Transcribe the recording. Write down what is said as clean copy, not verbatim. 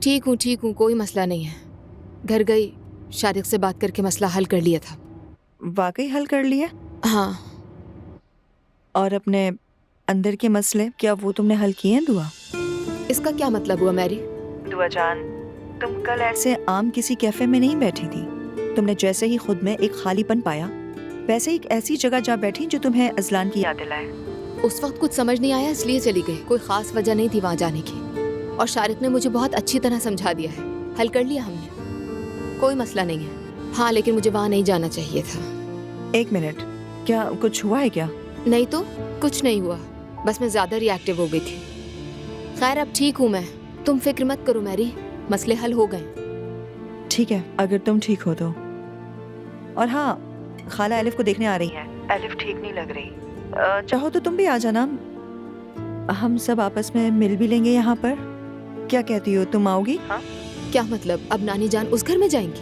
ठीक हूँ, कोई मसला नहीं है। घर गई, शारिक से बात करके मसला हल कर लिया था। वाकई हल कर लिया? हाँ। और अपने अंदर के मसले क्या वो तुमने हल किए हैं दुआ? इसका क्या मतलब हुआ मैरी? दुआ जान, तुम कल ऐसे आम किसी कैफे में नहीं बैठी थी। तुमने जैसे ही खुद में एक खालीपन पाया, वैसे ही एक ऐसी जगह जा बैठी जो तुम्हें अजलान की याद दिलाए। उस वक्त कुछ समझ नहीं आया इसलिए चली गई, कोई खास वजह नहीं थी वहाँ जाने की। और शारिक ने मुझे बहुत अच्छी तरह समझा दिया है, हल कर लिया हमने, कोई मसला नहीं है। हाँ, लेकिन मुझे वहाँ नहीं जाना चाहिए था। एक मिनट, क्या कुछ हुआ है क्या? नहीं तो कुछ नहीं हुआ, बस मैं ज्यादा रिएक्टिव हो गई थी। खैर अब ठीक हूँ मैं, तुम फिक्र मत करो मैरी, मसले हल हो गए। ठीक है, अगर तुम ठीक हो तो। और हाँ, खाला एलिफ को देखने आ रही है। एलिफ ठीक नहीं लग रही। चाहो तो तुम भी आ जाना, हम सब आपस में मिल भी लेंगे यहाँ पर। क्या कहती हो, तुम आओगी? हाँ? क्या मतलब, अब नानी जान उस घर में जाएंगी?